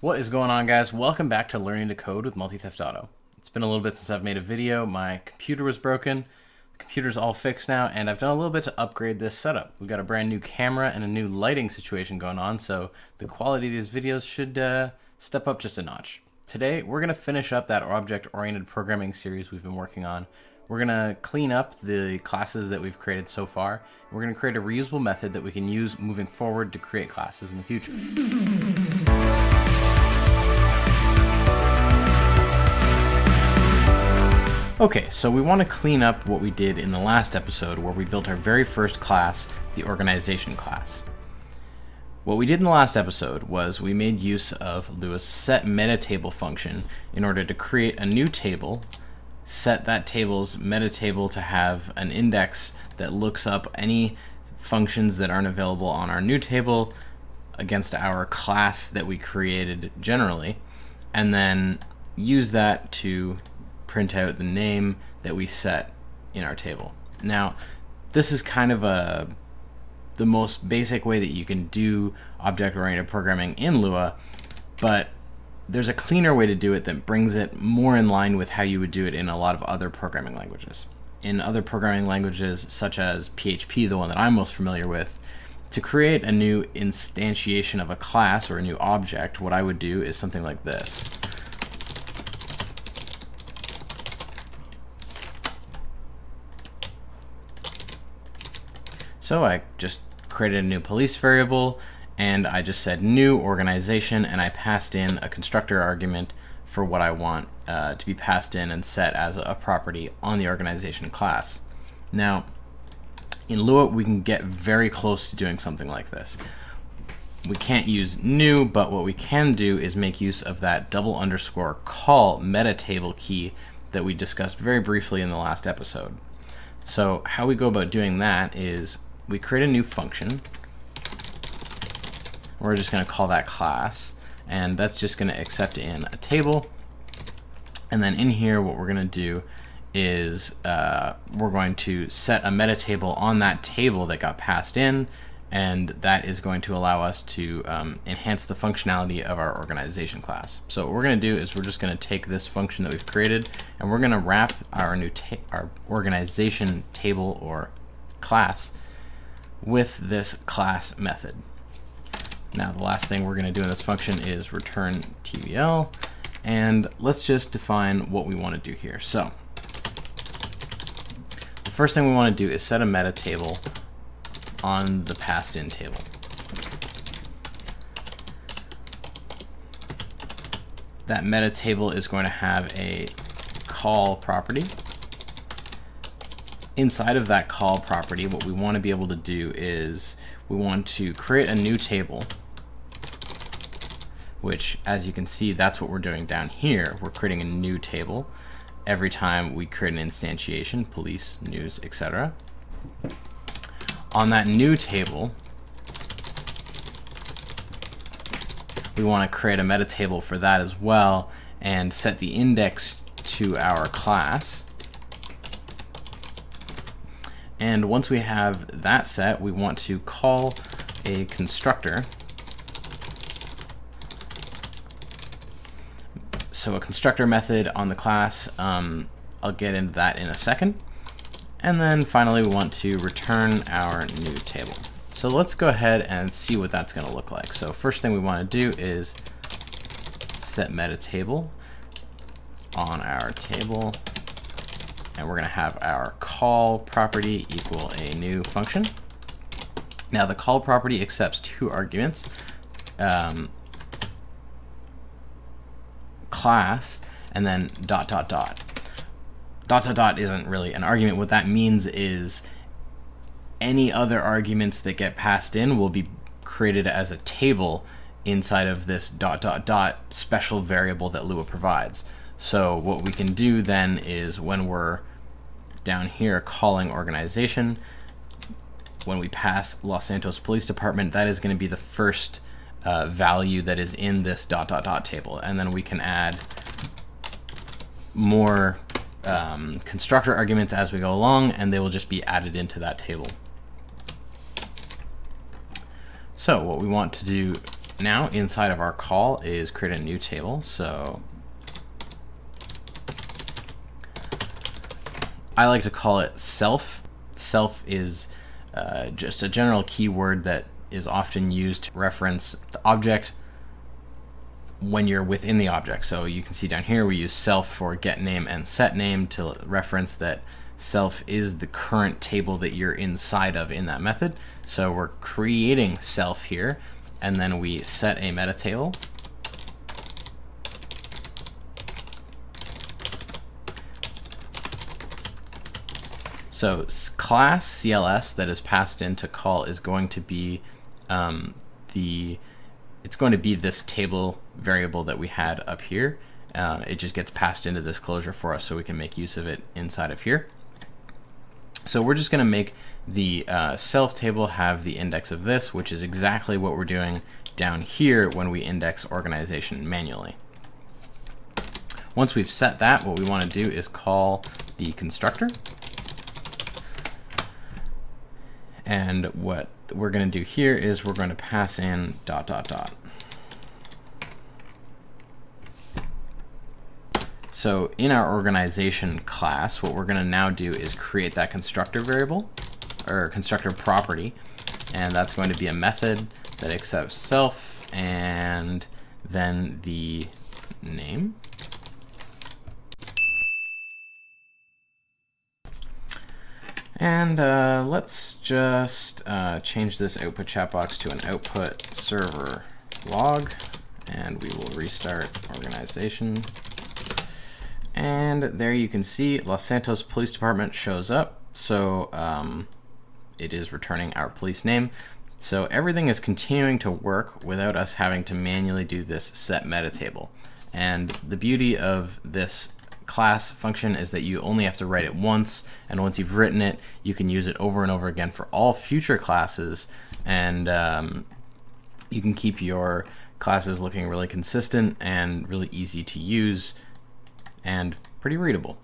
What is going on, guys? Welcome back to Learning to Code with Multi-Theft Auto. It's been a little bit since I've made a video. My computer was broken. The computer's all fixed now, and I've done a little bit to upgrade this setup. We've got a brand new camera and a new lighting situation going on, so the quality of these videos should step up just a notch. Today, we're going to finish up that object-oriented programming series we've been working on. We're going to clean up the classes that we've created so far. We're going to create a reusable method that we can use moving forward to create classes in the future. Okay, so we want to clean up what we did in the last episode where we built our very first class, the organization class. What we did in the last episode was we made use of Lua's setMetaTable function in order to create a new table, set that table's metatable to have an index that looks up any functions that aren't available on our new table against our class that we created generally, and then use that to print out the name that we set in our table. Now, this is kind of the most basic way that you can do object-oriented programming in Lua, but there's a cleaner way to do it that brings it more in line with how you would do it in a lot of other programming languages. In other programming languages, such as PHP, the one that I'm most familiar with, to create a new instantiation of a class or a new object, what I would do is something like this. So I just created a new police variable, and I just said new organization, and I passed in a constructor argument for what I want to be passed in and set as a property on the organization class. Now, in Lua, we can get very close to doing something like this. We can't use new, but what we can do is make use of that _call metatable key that we discussed very briefly in the last episode. So how we go about doing that is we create a new function. We're just going to call that class, and that's just going to accept in a table. And then in here, what we're going to do is we're going to set a metatable on that table that got passed in, and that is going to allow us to enhance the functionality of our organization class. So what we're going to do is we're just going to take this function that we've created, and we're going to wrap our our organization table or class with this class method. Now, the last thing we're going to do in this function is return TBL, and let's just define what we want to do here. So the first thing we want to do is set a metatable on the passed in table. That metatable is going to have a call property. Inside of that call property, what we want to be able to do is we want to create a new table, which, as you can see, that's what we're doing down here. We're creating a new table every time we create an instantiation, police, news, etc. On that new table, we want to create a metatable for that as well and set the index to our class. And once we have that set, we want to call a constructor. So a constructor method on the class, I'll get into that in a second. And then finally, we want to return our new table. So let's go ahead and see what that's going to look like. So first thing we want to do is set metatable on our table. And we're going to have our call property equal a new function. Now, the call property accepts two arguments, class, and then ... isn't really an argument. What that means is any other arguments that get passed in will be created as a table inside of this ... special variable that Lua provides. So what we can do then is when we're down here calling organization, when we pass Los Santos Police Department, that is going to be the first value that is in this ... table. And then we can add more constructor arguments as we go along, and they will just be added into that table. So what we want to do Now inside of our call is create a new table. So I like to call it self. Self is just a general keyword that is often used to reference the object when you're within the object. So you can see down here we use self for get name and set name to reference that self is the current table that you're inside of in that method. So we're creating self here, and then we set a meta table. So class CLS that is passed into call is going to be it's going to be this table variable that we had up here. It just gets passed into this closure for us so we can make use of it inside of here. So we're just going to make the self table have the index of this, which is exactly what we're doing down here when we index organization manually. Once we've set that, what we want to do is call the constructor. And what we're going to do here is we're going to pass in ... So in our organization class, what we're going to now do is create that constructor variable or constructor property, and that's going to be a method that accepts self and then the name. And let's just change this output chat box to an output server log, and we will restart organization. And there you can see Los Santos Police Department shows up. So it is returning our police name. So everything is continuing to work without us having to manually do this set meta table. And the beauty of this class function is that you only have to write it once, and once you've written it, you can use it over and over again for all future classes, and you can keep your classes looking really consistent and really easy to use and pretty readable.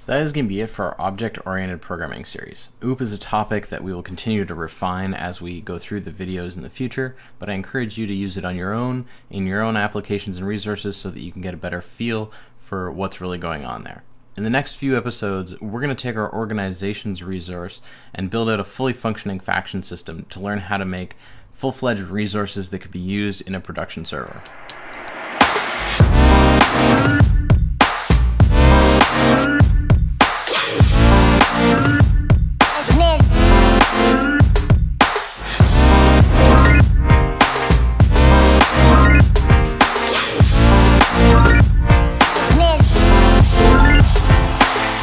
That is going to be it for our object-oriented programming series. OOP is a topic that we will continue to refine as we go through the videos in the future, but I encourage you to use it on your own, in your own applications and resources, so that you can get a better feel for what's really going on there. In the next few episodes, we're going to take our organizations resource and build out a fully functioning faction system to learn how to make full-fledged resources that could be used in a production server.